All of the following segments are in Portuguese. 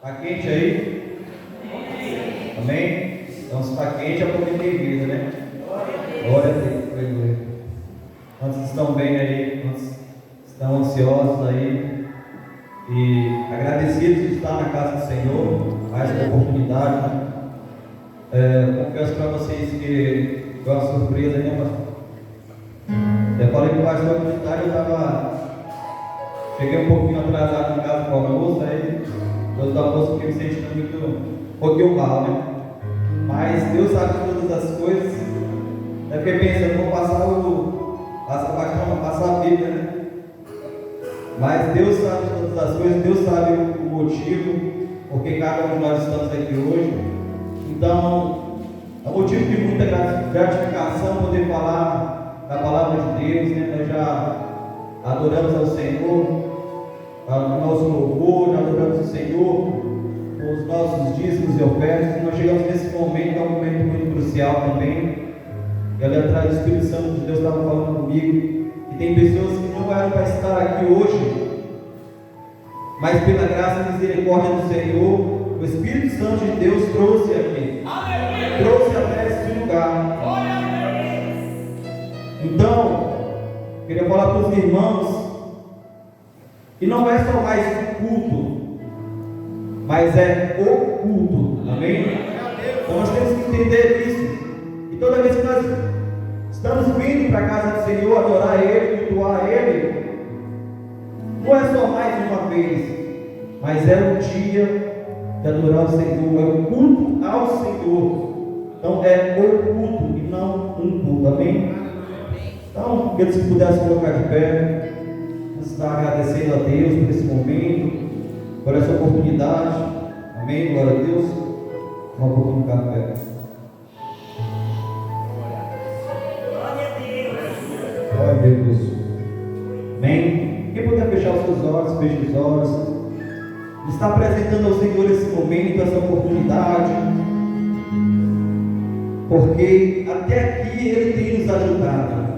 Está quente aí? Amém? Então se está quente é porque tem vida, né? Glória a Deus, aleluia. Quantos estão bem aí? Quantos estão ansiosos aí? E agradecidos de estar na casa do Senhor, mais uma oportunidade, né? Confesso para vocês que foi uma surpresa, né, pastor? Eu falei com o pastor que cheguei um pouquinho atrasado em casa com o almoço, aí depois do almoço fiquei me sentindo um pouquinho mal, né? Mas Deus sabe de todas as coisas. Eu fiquei pensando, vou passar a Bíblia, né? Mas Deus sabe de todas as coisas, Deus sabe o motivo, porque cada um de nós estamos aqui hoje. Então, é um motivo de muita gratificação poder falar da palavra de Deus, né? Nós já adoramos ao Senhor, o nosso louvor, já adoramos o Senhor, com os nossos dízimos e ofertas, e nós chegamos nesse momento, que é um momento muito crucial também. E ali atrás o Espírito Santo de Deus estava falando comigo, e tem pessoas que não eram para estar aqui hoje, mas pela graça e misericórdia do Senhor, o Espírito Santo de Deus trouxe aqui, trouxe até esse lugar. Então, queria falar para os irmãos que não é só mais um culto, mas é o culto, amém? Então nós temos que entender isso, e toda vez que nós estamos vindo para a casa do Senhor, adorar Ele, cultuar Ele, não é só mais uma vez, mas é o dia de adorar o Senhor, é o culto ao Senhor. Então é o culto e não um culto, amém? Então, queria que pudesse colocar de pé, estar agradecendo a Deus por esse momento, por essa oportunidade, amém? Glória a Deus. Um pouquinho de pé. Glória a Deus. Amém? Quem puder fechar os seus olhos, feche os olhos. Está apresentando ao Senhor esse momento, essa oportunidade, porque até aqui Ele tem nos ajudado,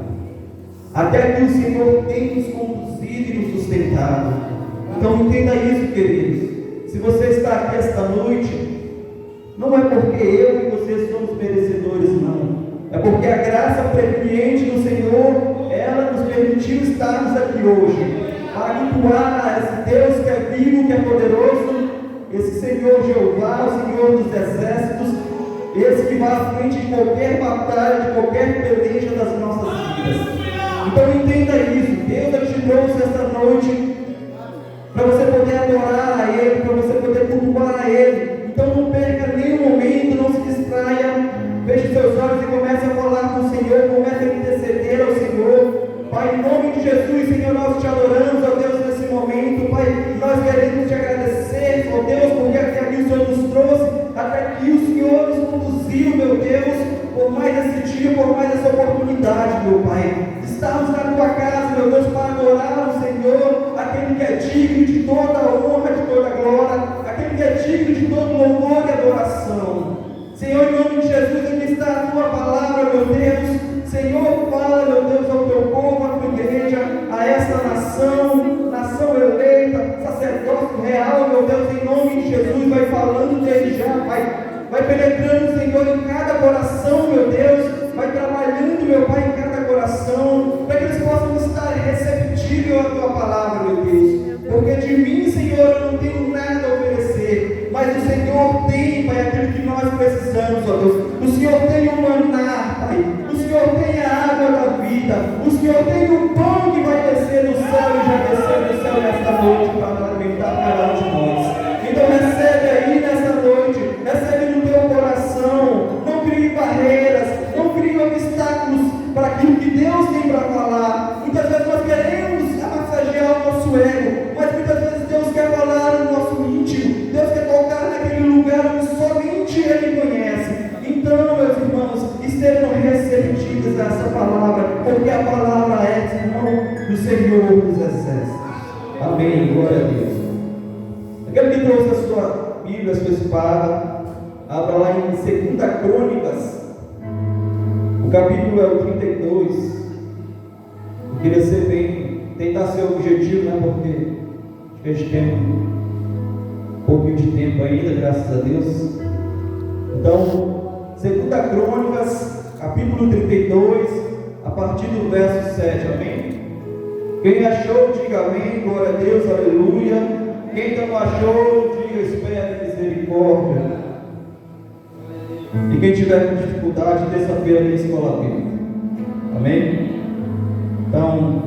até aqui o Senhor tem nos conduzido e nos sustentado. Então entenda isso, queridos. Se você está aqui esta noite, não é porque eu e você somos merecedores, não. É porque a graça preveniente do Senhor, ela nos permitiu estarmos aqui hoje, para cultuar a esse Deus que é vivo, que é poderoso, esse Senhor Jeová, o Senhor dos exércitos, esse que vai à frente de qualquer batalha, de qualquer peleja das nossas vidas. Então entenda isso, Deus te trouxe esta noite para você poder adorar a Ele, para você poder cultuar a Ele. Então não perca nenhum momento, não se distraia, feche seus olhos e comece a falar com o Senhor, comece a interceder ao Senhor. Pai, em nome de Jesus, Senhor, nós te adoramos, ó Deus, nesse momento. Pai, nós queremos te agradecer, ó Deus, porque até aqui o Senhor nos trouxe, até aqui o Senhor nos conduziu, meu Deus, por mais esse dia, por mais essa oportunidade, meu Pai. Estamos na tua casa, meu Deus, para adorar o Senhor, aquele que é digno de toda a honra, de toda a glória, aquele que é digno de todo louvor e adoração. Senhor, em nome de Jesus, aqui está a tua palavra, meu Deus. Senhor, fala, meu Deus, ao teu povo, à tua igreja, a essa nação eleita, sacerdócio real, meu Deus, em nome de Jesus, vai falando desde já, vai penetrando, Senhor, em cada coração, meu Deus, vai trabalhando, meu Pai, em cada coração, para que eles possam estar receptivos à tua palavra, meu Deus, porque de mim, Senhor, eu não tenho nada a oferecer, mas o Senhor tem, Pai, aquilo que nós precisamos, ó Deus. O Senhor tem o maná, Pai. O Senhor tem a água da vida. O Senhor tem o pão que vai descer do céu e já desceu do céu nesta noite para alimentar cada um de nós. Então recebe aí nesta noite, recebe no teu coração. Não crie barreiras, não crie obstáculos para aquilo que Deus tem para falar. Muitas vezes nós queremos massagear o nosso ego, mas muitas vezes Deus quer falar no nosso íntimo. Deus quer tocar naquele lugar onde somente Ele conhece. Então, meus irmãos, estejam receptivos a essa palavra, porque a palavra é do Senhor dos exércitos. Amém, glória a Deus. Aquele que trouxe a sua Bíblia, a sua espada, abra lá em 2 Crônicas, o capítulo é o 32. Eu queria tentar ser objetivo, né, porque a gente tem pouquinho de tempo ainda, graças a Deus. Então, 2 Crônicas, capítulo 32, a partir do verso 7, amém? Quem achou, diga amém, glória a Deus, aleluia. Quem não achou, diga espera misericórdia. E quem tiver com dificuldade, terça-feira na escola bíblica, amém? Então,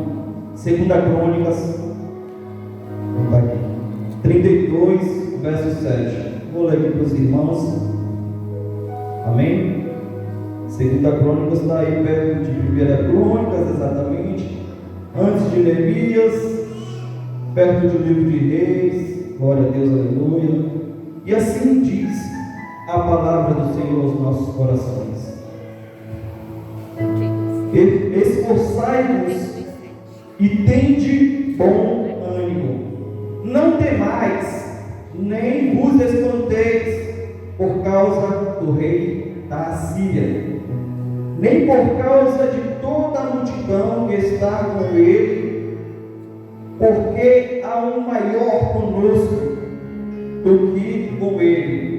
2 Crônicas, está aqui, 32, verso 7. Vou ler aqui para os irmãos, amém? 2 Crônicas está aí perto de 1 Crônicas, exatamente, antes de Neemias, perto do livro de Reis, glória a Deus, aleluia. E assim diz a palavra do Senhor aos nossos corações: esforçai-vos e tende bom ânimo, não temais, nem vos espanteis por causa do rei da Assíria, nem por causa de toda a multidão que está com ele, porque há um maior conosco do que com ele.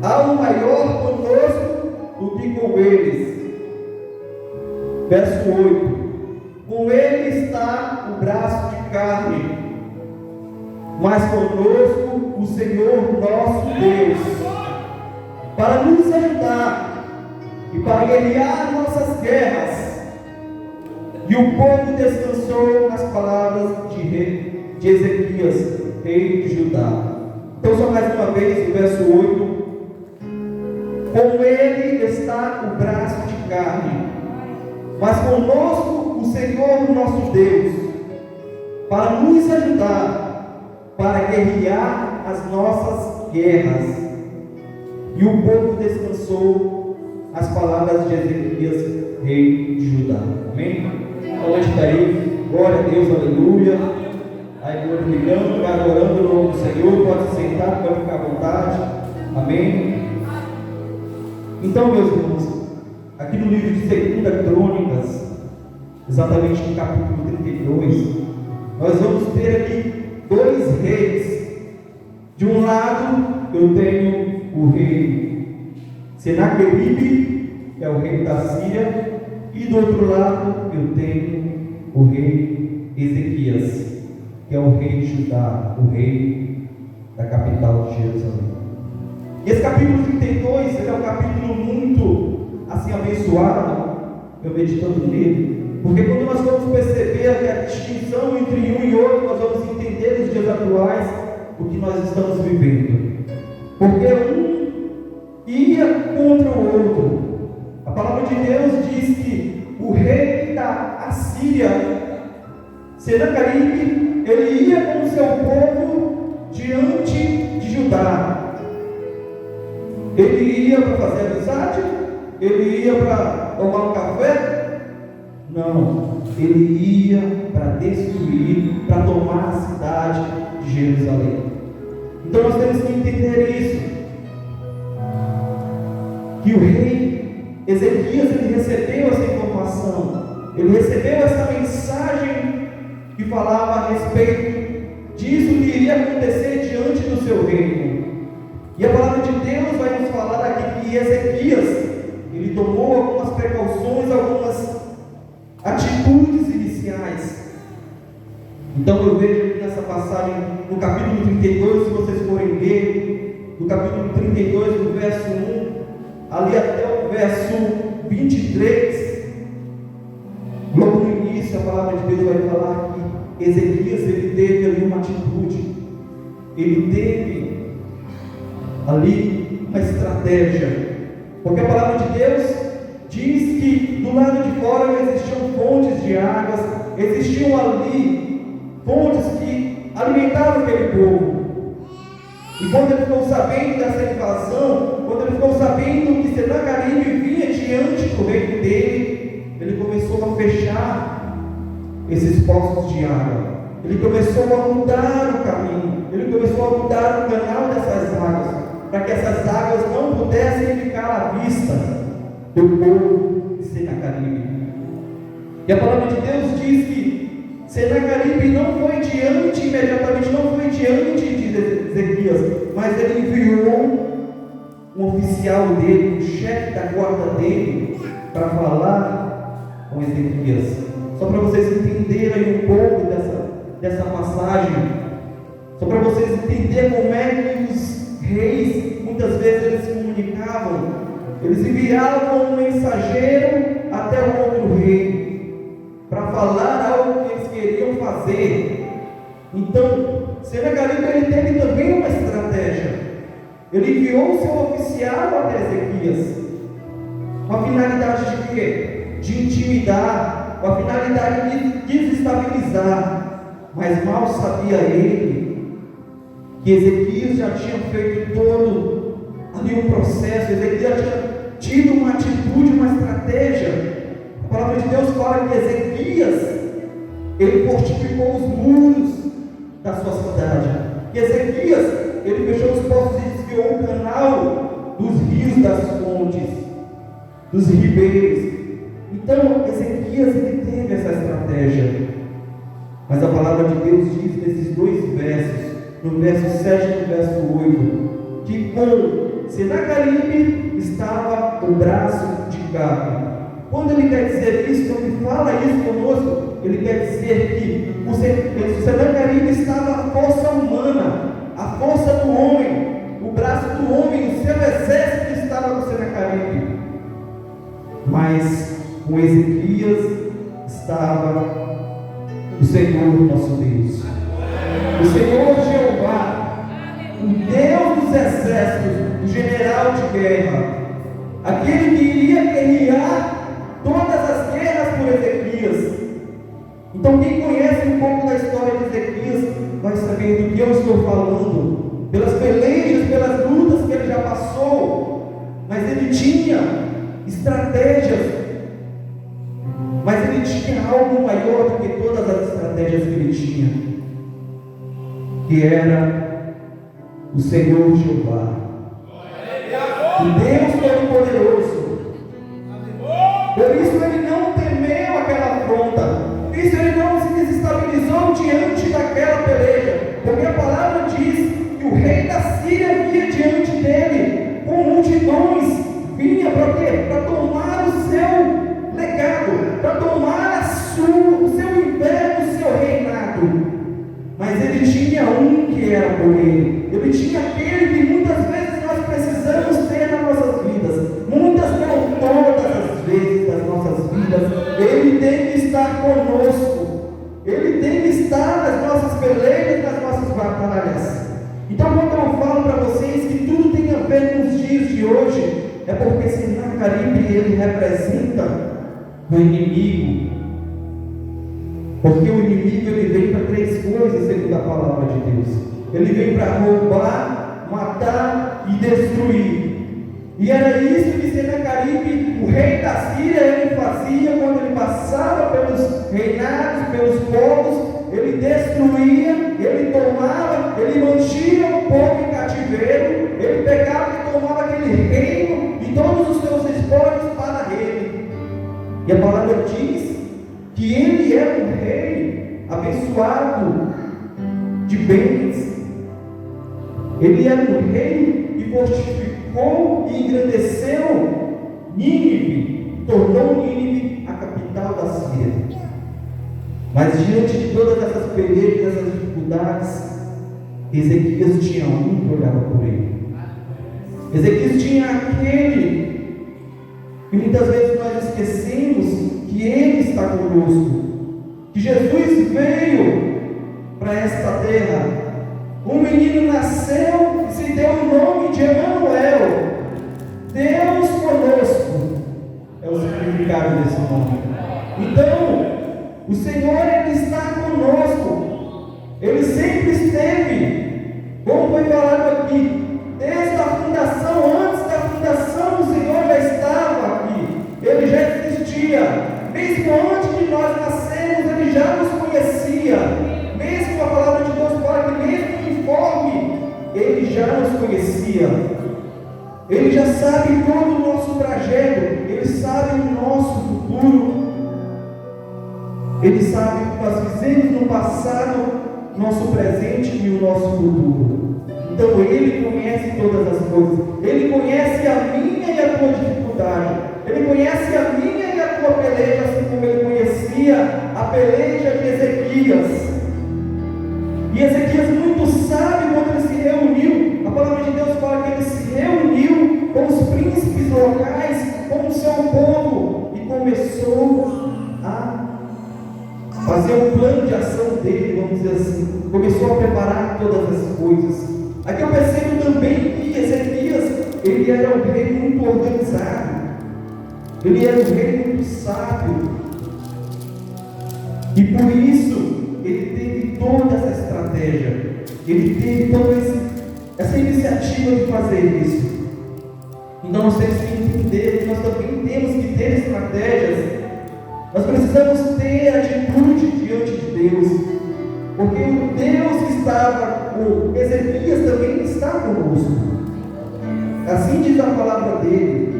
Há um maior conosco do que com eles. Verso 8: com ele está o braço de carne, mas conosco o Senhor nosso Deus, para nos ajudar e para guerrear nossas guerras. E o povo descansou nas palavras de Ezequias, rei de Judá. Então, só mais uma vez, o verso 8: com ele está o braço de carne, mas conosco o Senhor nosso Deus, para nos ajudar, para guerrear as nossas guerras. E o povo descansou as palavras de Ezequias, rei de Judá. Amém? Então, está aí, glória a Deus, aleluia. Aí, glorificando, vai adorando o nome do Senhor. Pode se sentar, pode ficar à vontade. Amém? Então, meus irmãos, aqui no livro de 2 Crônicas, exatamente no capítulo 32, nós vamos ter aqui dois reis. De um lado, eu tenho o rei Senaqueribe, que é o rei da Síria, e do outro lado, eu tenho o rei Ezequias, que é o rei de Judá, o rei da capital de Jerusalém. E esse capítulo 32, ele é um capítulo muito assim abençoado, eu meditando nele, porque quando nós vamos perceber que a distinção entre um e outro, nós vamos entender nos dias atuais o que nós estamos vivendo. Porque um ia contra o outro. A palavra de Deus diz que o rei da Assíria, Senaqueribe, ele ia com o seu povo diante de Judá. Ele ia para fazer amizade? Ele ia para tomar um café? Não, ele ia para destruir, para tomar a cidade de Jerusalém. Então nós temos que entender isso, que o rei Ezequias, ele recebeu essa informação, ele recebeu essa mensagem que falava a respeito disso que iria acontecer diante do seu reino. E a palavra de Deus vai nos falar aqui que Ezequias, ele tomou algumas precauções, algumas atitudes iniciais. Então eu vejo aqui nessa passagem, no capítulo 32, se vocês forem ler, no capítulo 32, do verso 1, ali até o verso 23, logo no início, a palavra de Deus vai falar que Ezequias, ele teve ali uma atitude, ele teve ali uma estratégia, porque a palavra de Deus diz que do lado de fora existiam fontes de águas, existiam ali fontes que alimentavam aquele povo. E quando ele ficou sabendo dessa invasão, quando ele ficou sabendo que Senaqueribe vinha diante do reino dele, ele começou a fechar esses poços de água, ele começou a mudar o caminho, ele começou a mudar o canal dessas águas, para que essas águas não pudessem ficar à vista do povo de Senaqueribe. E a palavra de Deus diz que Senaqueribe não foi diante, imediatamente não foi diante de Ezequias, um oficial dele, um chefe da guarda dele, para falar com Ezequias. Só para vocês entenderem um pouco dessa passagem, só para vocês entenderem como é que os reis, muitas vezes eles se comunicavam. Eles enviavam um mensageiro até o outro rei, para falar algo que eles queriam fazer. Então, Senaqueribe ele teve também uma estratégia. Ele enviou o seu oficial até Ezequias, com a finalidade de quê? De intimidar, com a finalidade de desestabilizar. Mas mal sabia ele que Ezequias já tinha feito todo ali um processo. Ezequias já tinha tido uma atitude, uma estratégia. A palavra de Deus fala que Ezequias ele fortificou os muros da sua cidade. Que Ezequias ele fechou os poços e desviou o canal dos rios, das fontes, dos ribeiros. Então Ezequias ele teve essa estratégia. Mas a palavra de Deus diz nesses dois versos, no verso 7 e no verso 8, que com Senaqueribe estava o braço de carne. Quando ele quer dizer isso, quando ele fala isso conosco, ele quer dizer que o Senaqueribe estava a força humana, a força do homem, o braço do homem, o seu exército estava com Senaqueribe. Mas com Ezequias estava o Senhor nosso Deus, o Senhor Jeová, o Deus dos exércitos, o general de guerra, aquele que iria guerrear todas as guerras por Ezequias. Então quem conhece um pouco da história de Ezequias vai saber do que eu estou falando, pelas pelejas, pelas lutas que ele já passou. Mas ele tinha estratégias, mas ele tinha algo maior do que todas as estratégias que ele tinha, que era o Senhor Jeová, o Deus Todo-Poderoso. Por isso ele não temeu aquela afronta, por isso ele não se desestabilizou diante daquela peleja, porque a palavra diz que o rei da Síria vinha diante dele com multidões, vinha para quê? Para tomar o seu legado, para tomar o seu império, o seu reinado. Mas ele tinha um que era por ele. Ele tinha aquele que muitas vezes nós precisamos ter nas nossas vidas, muitas não todas as vezes das nossas vidas. Ele tem que estar conosco, ele tem que estar nas nossas pelejas, nas nossas batalhas. Então quando eu falo para vocês que tudo tem a ver com os dias de hoje, é porque Senaqueribe ele representa o inimigo, porque o inimigo ele vem para três coisas segundo a palavra de Deus. Ele vem para roubar, matar e destruir. E era isso que Senaqueribe, o rei da Síria, ele fazia quando ele passava pelos reinados, pelos povos. Ele destruía, ele tomava, ele mantinha o povo em cativeiro, ele pegava e tomava aquele reino e todos os seus espólios para ele. E a palavra diz que ele era um rei abençoado de bens. Ele era um rei que fortificou e engrandeceu Nínive, tornou Nínive a capital da Síria. Mas diante de todas essas pelejas, essas dificuldades, Ezequias tinha um que olhava por ele. Ezequias tinha aquele que muitas vezes nós esquecemos que ele está conosco, que Jesus veio para esta terra, um menino nasceu e se deu o nome de Emanuel, Deus conosco, é o significado desse nome. Então, o Senhor ele está conosco, ele sempre esteve, como foi falado aqui, desde a fundação, antes da fundação, o Senhor já estava aqui, ele já existia. Mesmo antes de nós nascermos, ele já nos conhecia. Mesmo a palavra de Deus fala que mesmo informe, ele já nos conhecia. Ele já sabe todo o nosso trajeto, ele sabe o nosso futuro. Ele sabe o que nós fizemos no passado, nosso presente e o nosso futuro. Então Ele conhece todas as coisas. Ele conhece a minha e a tua dificuldade. Ele conhece a minha e a tua peleja, assim como Ele conhecia a peleja de Ezequias. E Ezequias, muito sábio, quando ele se reuniu, a palavra de Deus fala que ele se reuniu com os príncipes locais, com o seu povo, e começou a fazer um plano de ação dele, vamos dizer assim. Começou a preparar todas as coisas. Aqui eu percebo também que Ezequias, ele era um rei muito organizado. Ele era um rei muito sábio. E por isso, ele teve toda essa estratégia. Ele teve toda essa iniciativa de fazer isso. Então nós temos que entender que nós também temos que ter estratégias. Nós precisamos ter atitude diante de Deus, porque o Deus que estava com Ezequias também está conosco. Assim diz a palavra dele.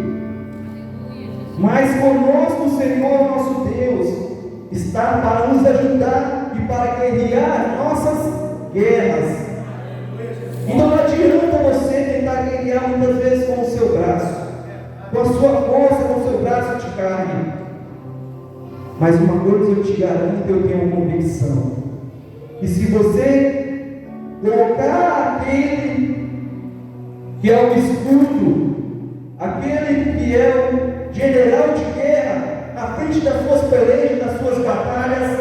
Mas conosco o Senhor nosso Deus está para nos ajudar e para guerrear nossas guerras. Então não adianta você tentar guerrear muitas vezes com o seu braço, com a sua força, com o seu braço de carne. Mas uma coisa eu te garanto, eu tenho convicção, que se você colocar aquele que é o escudo, aquele que é o general de guerra na frente das suas pelejas, das suas batalhas,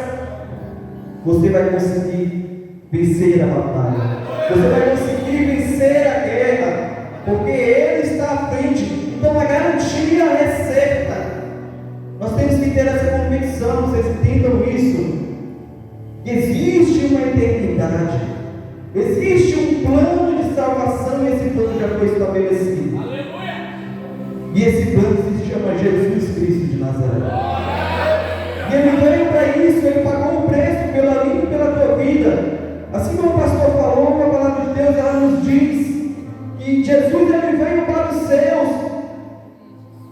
você vai conseguir vencer a batalha, você vai conseguir vencer a guerra, porque Ele está à frente. Então a garantia é certa. Nós temos que ter essa convicção, vocês entendam isso. Existe uma eternidade, existe um plano de salvação, e esse plano já foi estabelecido. Aleluia! E esse plano se chama Jesus Cristo de Nazaré. E Ele veio para isso, Ele pagou o preço pela minha e pela tua vida. Assim como o pastor falou, a palavra de Deus, ela nos diz que Jesus, Ele veio para os seus,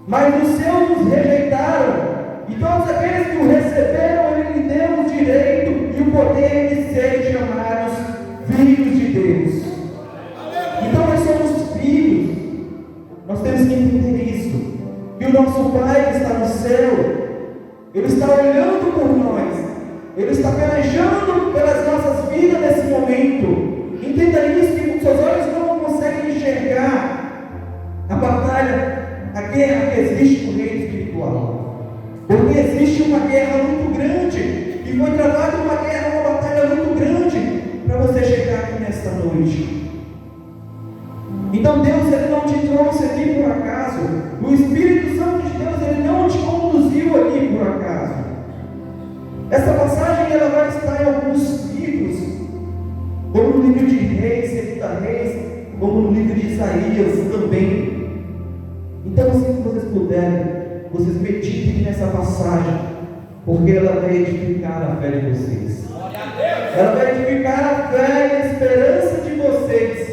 mas os seus nos rejeitaram. E todos aqueles que o receberam, Ele lhe deu o direito e o poder de serem chamados filhos de Deus. Então nós somos filhos. Nós temos que entender isso, que o nosso Pai que está no céu, Ele está olhando por nós, Ele está pelejando pelas nossas vidas nesse momento. Entenda isso, que os seus olhos não conseguem enxergar a batalha, a guerra que existe no reino espiritual. Porque existe uma guerra muito grande, e foi travada uma guerra, uma batalha muito grande, para você chegar aqui nesta noite. Então Deus, Ele não te trouxe aqui por acaso. O Espírito Santo de Deus, Ele não te conduziu aqui por acaso. Essa passagem, ela vai estar em alguns livros, como no livro de Reis, Segunda Reis, como no livro de Isaías também. Então, se vocês puderem, vocês meditem nessa passagem, porque ela vai edificar a fé de vocês. Ela vai edificar a fé e a esperança de vocês.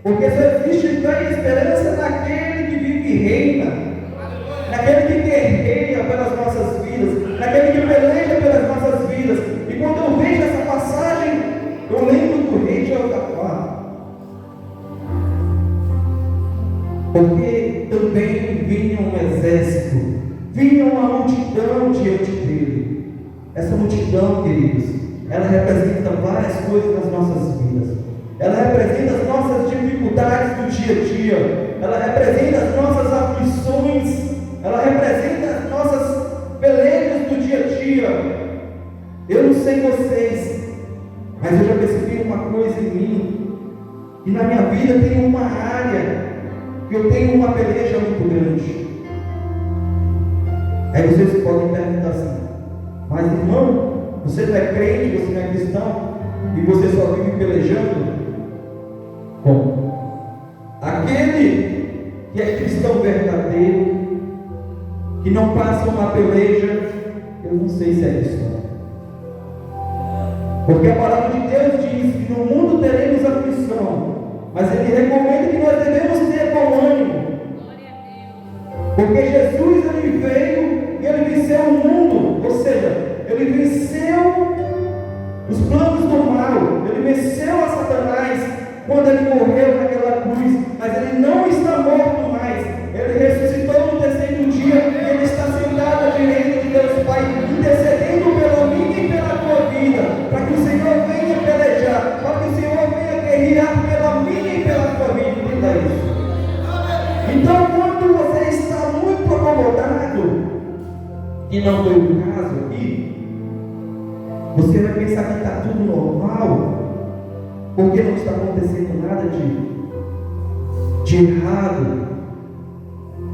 Porque só existe fé e esperança naquele que vive e reina, naquele que guerreia pelas nossas vidas, naquele que peleja pelas nossas vidas. E quando eu vejo essa passagem, eu lembro do rei Josafá, porque também vinha um exército, vinha uma multidão diante dele. Essa multidão, queridos, ela representa várias coisas nas nossas vidas. Ela representa as nossas dificuldades do dia a dia, ela representa as nossas aflições, ela representa as nossas pelejas do dia a dia. Eu não sei vocês, mas eu já percebi uma coisa em mim, que na minha vida tem uma área que eu tenho uma peleja muito grande. Aí vocês podem perguntar assim: mas irmão, você não é crente, você não é cristão, e você só vive pelejando? Bom, aquele que é cristão verdadeiro, que não passa uma peleja, eu não sei se é cristão. Porque a palavra de Deus diz que no mundo teremos aflição, mas Ele recomenda que nós devemos ter bom ânimo. Porque Jesus, Ele veio e Ele venceu o mundo, ou seja, Ele venceu os planos do mal, Ele venceu a Satanás quando Ele morreu naquela cruz, mas ele não está morto mais. Ele ressuscitou no terceiro dia e ele está sentado à direita de Deus Pai, intercedendo pela minha e pela tua vida, para que o Senhor venha pelejar, para que o Senhor venha guerrear pela minha e pela tua vida. Entenda isso. Então, quando você está muito acomodado, e não foi o caso aqui, você vai pensar que está tudo normal, porque não está acontecendo nada de errado.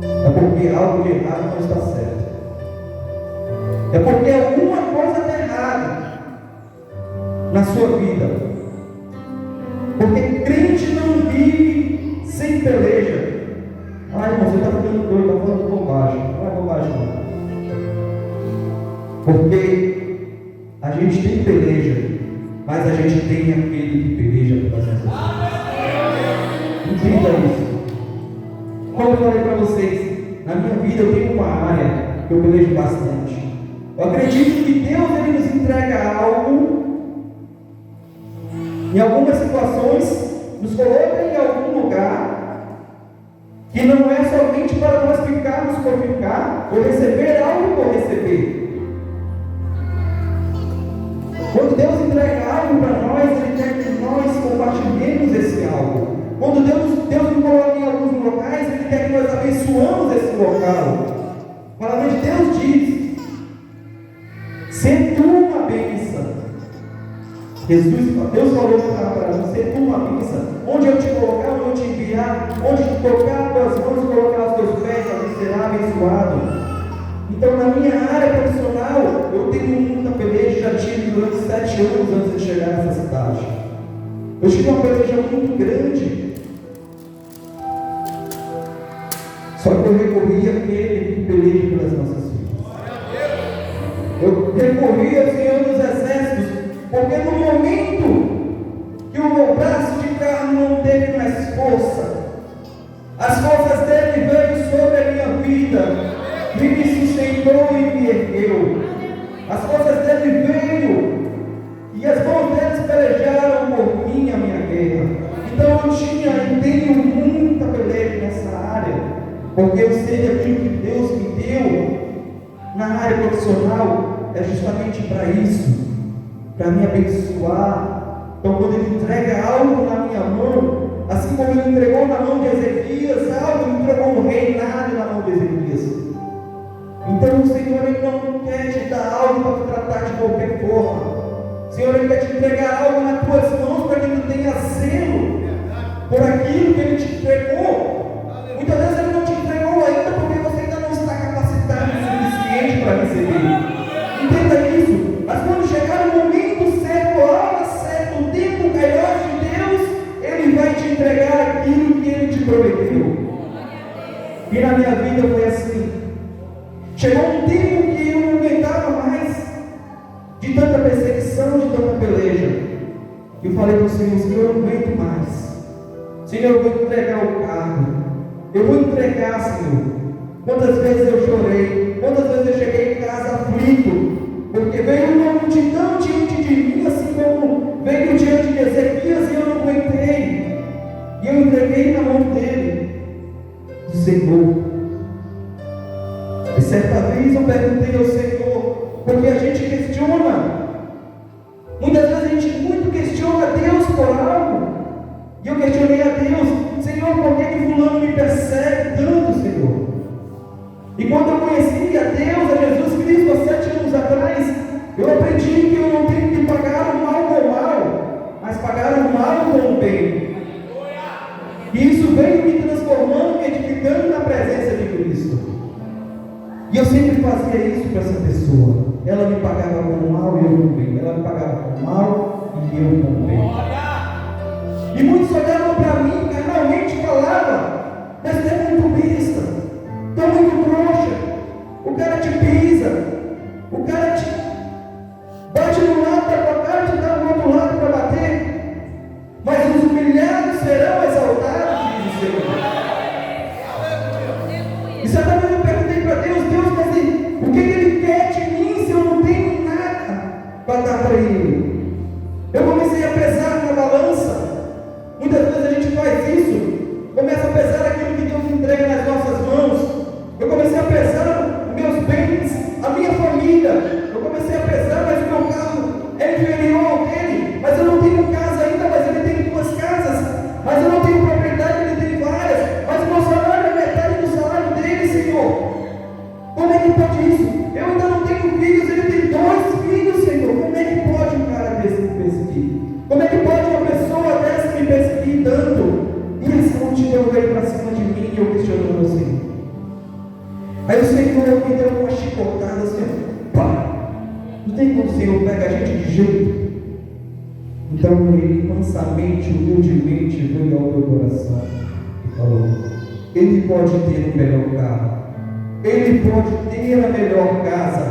É porque algo de errado não está certo. É porque alguma coisa está errada na sua vida. Porque crente não vive sem peleja. Ai, irmão, você está ficando doido, está falando bobagem. Não é bobagem, não. Porque a gente tem peleja, mas a gente tem aquele que peleja pelas nossas vidas. Entenda isso. Como eu falei para vocês, na minha vida eu tenho uma área que eu pelejo bastante. Eu acredito que Deus ele nos entrega algo, em algumas situações, nos coloca em algum lugar, que não é somente para nós ficarmos por ficar, ou receber algo por receber. Quando Deus entrega algo para nós, Ele quer que nós compartilhemos esse algo. Quando Deus nos coloca em alguns locais, Ele quer que nós abençoamos esse local. A palavra de Deus diz: ser tu uma bênção. Deus falou para nós: ser tu uma bênção. Onde eu te colocar, onde eu te enviar, onde te tocar as tuas mãos, colocar os teus pés, ali será abençoado. Então, na minha área profissional, eu tenho muita peleja, já tive durante 7 anos antes de chegar nessa cidade. Eu tive uma peleja muito grande. Só que eu recorri àquele que peleja pelas nossas vidas. Eu recorri ao Senhor dos Exércitos, porque no momento que o meu braço de carne não teve mais força, as forças dele veio sobre a minha vida, me sustentou e me ergueu. As forças dele veio e as mãos deles pelejaram por mim a minha guerra. Então eu tinha e tenho muita peleja nessa área, porque eu sei que aquilo que Deus me deu na área profissional é justamente para isso, para me abençoar. Então quando Ele entrega algo na minha mão, assim como Ele entregou na mão de Ezequias algo, Ele entregou um reinado na mão de Ezequias. Então o Senhor Ele não quer te dar algo para te tratar de qualquer forma. O Senhor Ele quer te entregar algo nas tuas mãos para que tu tenha zelo por aquilo que Ele te entregou. Muitas vezes Ele não te entregou ainda porque você ainda não está capacitado o suficiente para receber. Entenda isso. Mas quando chegar o momento certo, a hora certa, o tempo melhor de Deus, Ele vai te entregar aquilo que Ele te prometeu. E na minha vida foi assim. Chegou um tempo que eu não aguentava mais de tanta perseguição, de tanta peleja. Eu falei para o Senhor: Senhor, eu não aguento mais. Senhor, eu vou entregar o cargo. Eu vou entregar, Senhor. Quantas vezes eu chorei, quantas vezes eu cheguei em casa aflito, porque veio uma multidão diante de mim, assim como veio diante de Ezequias, e eu não aguentei. E eu entreguei na mão dele, do Senhor. E certa vez eu perguntei ao Senhor, porque a gente questiona, muitas vezes a gente muito questiona Deus por algo, e eu questionei a Deus: Senhor, por que fulano me persegue tanto, Senhor? E quando eu conheci a Deus, a Jesus Cristo, há 7 anos atrás, eu aprendi que eu não tenho que pagar o mal com o mal, mas pagar o mal com o bem. E isso veio me transformando, me edificando na presença de Cristo. E eu sempre fazia isso para essa pessoa. Ela me pagava com o mal e eu com o bem. Ela me pagava com o mal e eu com o bem. E muitos olhavam para mim, carnalmente falavam: mas tu é muito besta, tu é muito trouxa, o cara te pisa, o cara te bate no lado da tua cara e te dá no outro lado para bater. Mas os humilhados serão exaltados, diz o Senhor. E certa vez eu perguntei para Deus: Deus, mas o que Ele quer de mim se eu não tenho nada para dar para Ele? Eu comecei a pesar na balança. Muitas vezes a gente faz Aí o Senhor me deu uma chicotada assim, pá. Não tem como o Senhor pega a gente de jeito. Então ele mansamente, humildemente veio ao meu coração e falou: ele pode ter o melhor carro, ele pode ter a melhor casa,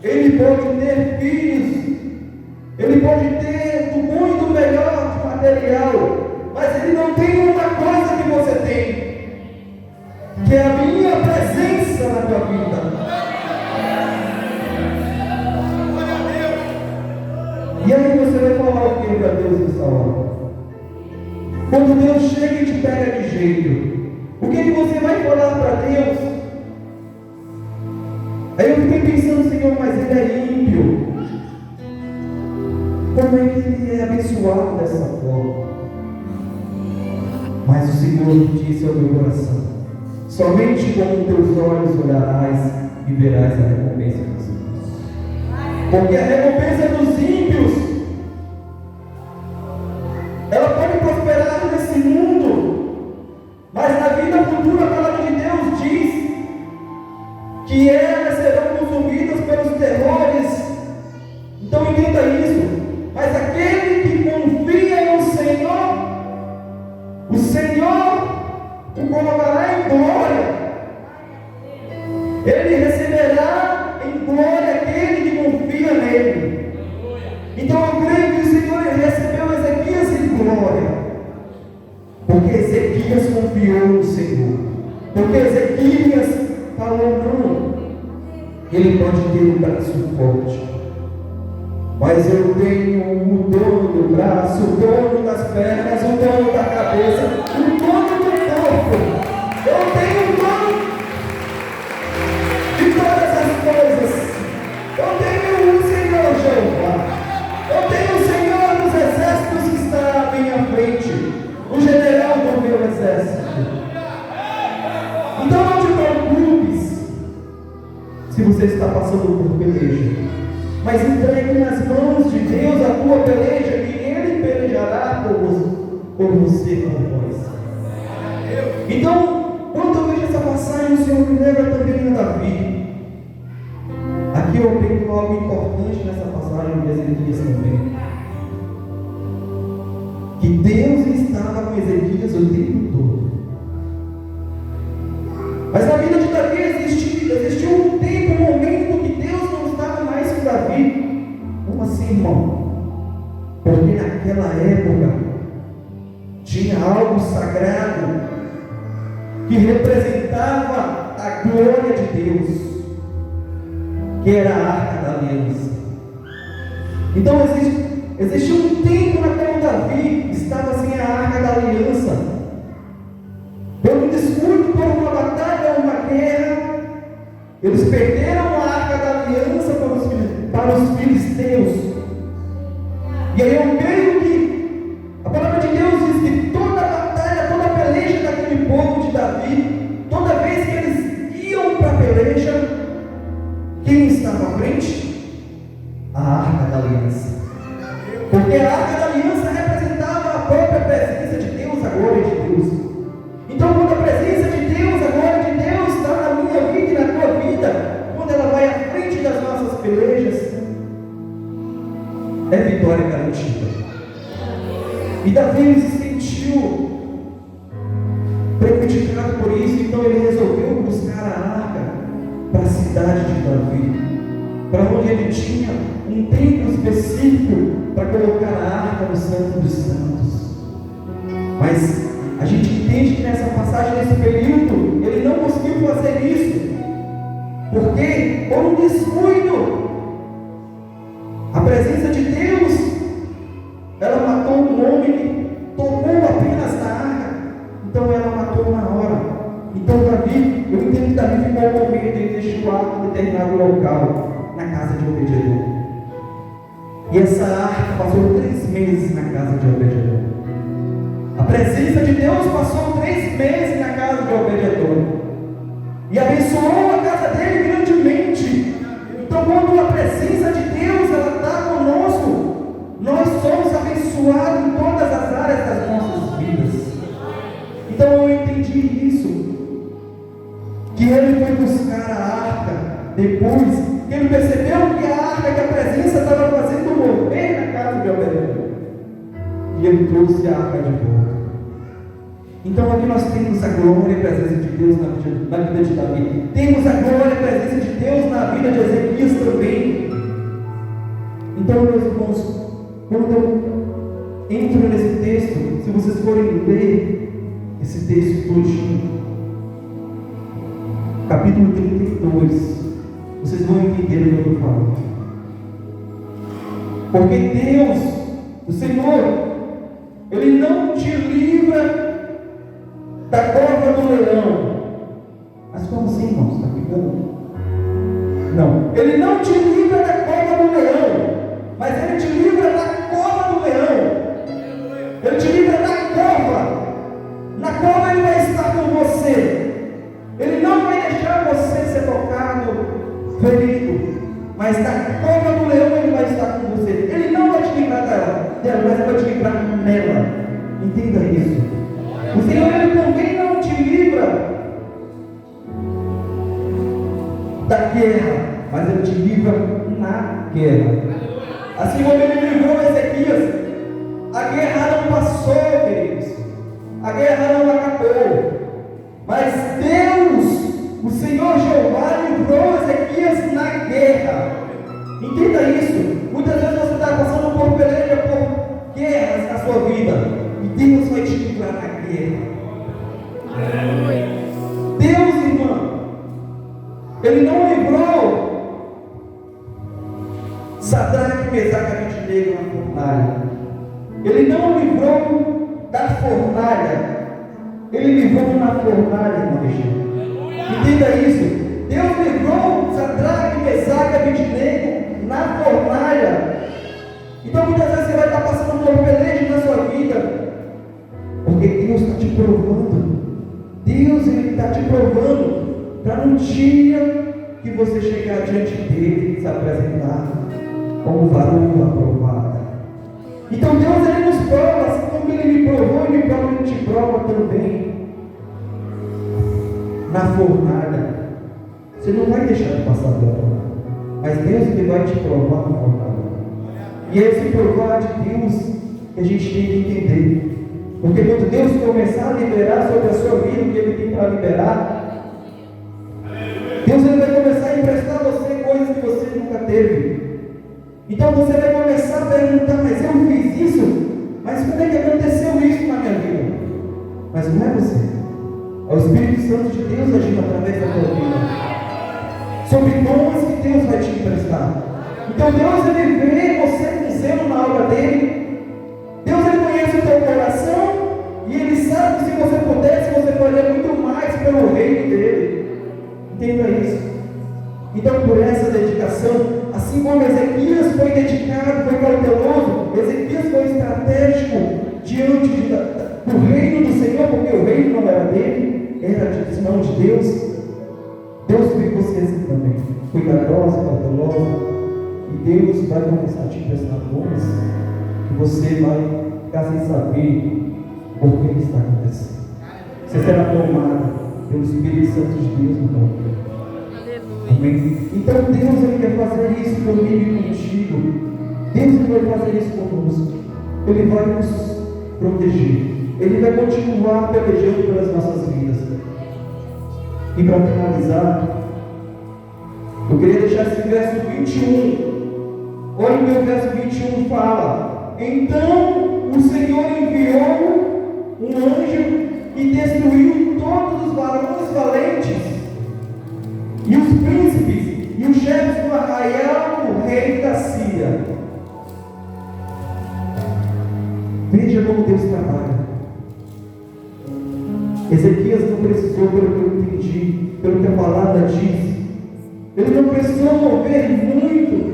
ele pode ter filhos, ele pode ter do bom e do melhor de material, mas ele não tem uma coisa que você tem, que é a minha presença na tua vida. E aí você vai falar o que para Deus nessa hora? Quando Deus chega e te pega de jeito, o que você vai falar para Deus? Aí eu fiquei pensando, Senhor, mas ele é ímpio. Como é que ele é abençoado dessa forma? Mas o Senhor disse ao meu coração: somente com teus olhos olharás e verás a recompensa dos ímpios. Porque a recompensa dos ímpios, ela pode prosperar nesse mundo, mas na vida futura a palavra de Deus diz que elas serão consumidas pelos terrores. Então entenda isso. Mas aquele que confia no Senhor, o Senhor o colocará em glória. Ele receberá em glória aquele que confia nele. Então eu creio que o Senhor recebeu Ezequias em glória, porque Ezequias confiou no Senhor, porque Ezequias falou: não, ele pode ter um braço forte, mas eu tenho o dono do braço, o dono das pernas, o dono da cabeça, o dono do corpo. Eu tenho o dono de todas as coisas. Eu tenho o Senhor Jeová. Eu tenho o Senhor dos exércitos que está à minha frente, o general do meu exército. Então não te preocupes se você está passando por peleja, mas entregue nas mãos de Deus a tua peleja, que Ele pelejará por você, por nós. Então, quando eu vejo essa passagem, o Senhor me lembra também a Davi. Aqui eu vejo algo importante nessa passagem de Ezequias também, que Deus estava com Ezequias o tempo todo. Mas na vida de Davi existiu um tempo, um momento que Deus não estava mais com Davi. Como assim, irmão? Porque naquela época tinha algo sagrado que representava a glória de Deus, que era a Arca da Aliança. Então existiu um tempo na qual Davi estava sem a Arca da Aliança. Por um descuido, por uma batalha, uma guerra, eles perderam a Arca da Aliança para os filisteus. E aí eu creio que a palavra de Deus diz que toda a batalha, toda a peleja daquele povo de Davi, toda vez que eles iam para a peleja, quem estava à frente? A Arca da Aliança. Porque a Arca da Aliança representava a própria presença de Deus, a glória de Deus. Então, quando a presença de Deus, a glória de Deus está na minha vida e na tua vida, quando ela vai à frente das nossas pelejas, é vitória garantida. E Davi se sentiu prejudicado por isso, então ele resolveu buscar a arca para a cidade de Davi, para onde ele tinha um templo específico para colocar a arca no Santo dos Santos. Mas a gente entende que nessa passagem, nesse período, ele não conseguiu fazer isso, porque por um descuido, a presença de Deus, ela matou um homem que tocou apenas na arca, então ela matou na hora. Então Davi, eu entendo que Davi ficou com medo e deixou a arca em determinado local, na casa de Obed-edom. E essa arca passou 3 meses na casa de Obed-edom. A presença de Deus passou 3 meses na casa de Obed-edom e abençoou a casa dele grandemente. Então, quando a presença de Deus ela está conosco, nós somos abençoados em todas as áreas das nossas vidas. Então eu entendi isso, que ele foi buscar depois que ele percebeu que a arca, que a presença estava fazendo mover na casa de Obed-edom, e ele trouxe a arca de volta. Então aqui nós temos a glória e a presença de Deus na vida de Davi. Temos a glória e a presença de Deus na vida de Ezequias também. Então, meus irmãos, quando eu entro nesse texto, se vocês forem ler esse texto todinho, capítulo 32, vocês vão entender o que eu estou falando. Porque Deus, o Senhor, Ele não te livra da cova do leão. Mas como assim, irmãos? Está ficando? Não. Ele não te livra da cova do leão, mas Ele te livra da cova do leão. Ele te livra da cova. Na cova Ele vai estar com você. Ele não vai deixar você ser tocado, ferido. Mas na cova do leão Ele vai estar com você. Ele não vai te livrar dela, mas Ele vai te livrar nela. Entenda isso. O Senhor, Ele também não te livra da guerra, mas Ele te livra na guerra. Assim como Ele livrou Ezequias, a guerra não passou, queridos. A guerra não acabou. Mas Deus, o Senhor Jeová, livrou Ezequias na guerra. Entenda isso. Muitas vezes você está passando por peleja, por guerras na sua vida. E Deus vai te livrar na guerra. Deus, irmão, Ele não livrou Sadraque, Mesaque e Abednego na fornalha. Ele não livrou da fornalha. Ele livrou na fornalha, irmão. Entenda isso. Deus livrou Sadraque, Mesaque e Abednego na fornalha. Então muitas vezes você vai estar passando por peleja na sua vida, porque Deus está te provando. Deus, Ele está te provando para no dia que você chegar diante dEle, se apresentar como varoa aprovada. Então Deus, Ele nos prova, assim como Ele me provou, Ele te prova também na fornalha. Você não vai deixar de passar pela fornalha, mas Deus, Ele vai te provar na fornalha. E é esse provar de Deus que a gente tem que entender. Porque quando Deus começar a liberar sobre a sua vida o que Ele tem para liberar, Deus, Ele vai começar a emprestar a você coisas que você nunca teve. Então você vai começar a perguntar: mas eu fiz isso? Mas como é que aconteceu isso na minha vida? Mas não é você, é o Espírito Santo de Deus agindo através da tua vida, sobre dons que Deus vai te emprestar. Então Deus, Ele vê você com zelo na obra dEle. Deus, Ele conhece o teu coração e Ele sabe que se você pudesse, você faria muito mais pelo reino dEle. Entenda isso. Então, por essa dedicação, assim como Ezequias foi dedicado, foi cauteloso, Ezequias foi estratégico diante do reino do Senhor, porque o reino não era dele, era de mão de Deus. Deus vê você assim também, cuidadosa, cautelosa, e Deus vai começar a te emprestar dons, e você vai ficar sem saber por que está acontecendo. Você será tomado pelo Espírito Santo de Deus no teu vida. Amém? Então Deus, Ele quer fazer isso comigo e contigo. Deus, Ele vai fazer isso conosco. Ele vai nos proteger. Ele vai continuar pelejando pelas nossas vidas. E para finalizar, eu queria deixar esse verso 21. Olha o meu verso 21 fala: então o Senhor enviou um anjo e destruiu todos os varões valentes e os príncipes e os chefes do arraial do rei da Síria. Veja como Deus trabalha. Ezequias não precisou, pelo que eu entendi, pelo que a palavra diz, ele não precisou mover muito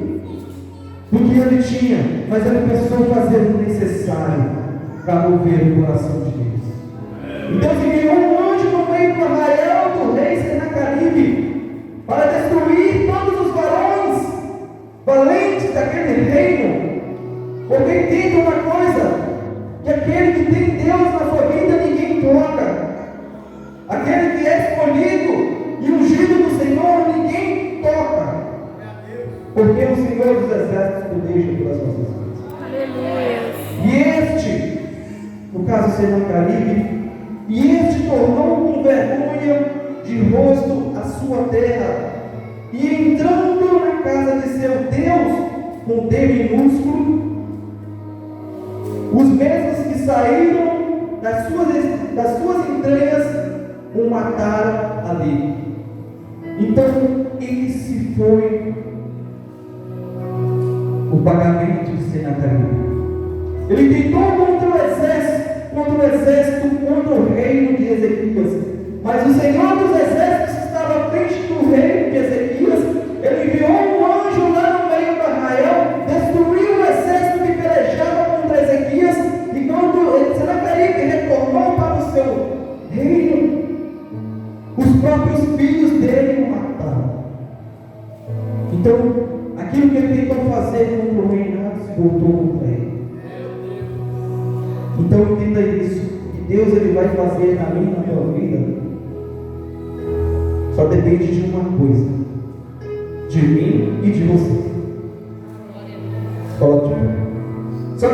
do que ele tinha, mas ele precisou fazer o necessário para mover o coração de Deus. Então enviou um anjo no meio do arraial do rei Senaqueribe para destruir todos os varões valentes daquele reino. Porque entenda uma coisa, que aquele que tem Deus na sua vida ninguém toca. Aquele que é escolhido e ungido do Senhor ninguém toca. porque o Senhor dos Exércitos peleja pelas nossas vidas. Aleluia. E este, no caso Senaqueribe, e este tornou com vergonha de rosto a sua terra, e entrando na casa de seu Deus, com D minúsculo, os mesmos que saíram das suas entranhas o mataram ali. Então, esse foi o pagamento de Senaqueribe. Ele tentou contra o exército, contra o reino de Ezequias, mas o Senhor dos Exércitos estava à frente do reino de Ezequias. Ele enviou um anjo lá no meio do arraial, destruiu o exército que pelejava contra Ezequias, e quando Senaqueribe retornou para o seu reino, os próprios filhos dele o mataram. Então, aquilo que ele tentou fazer contra o reinado se voltou contra ele. Então entenda isso, que Deus ele vai fazer na minha e na tua vida, só depende de uma coisa, de mim e de você.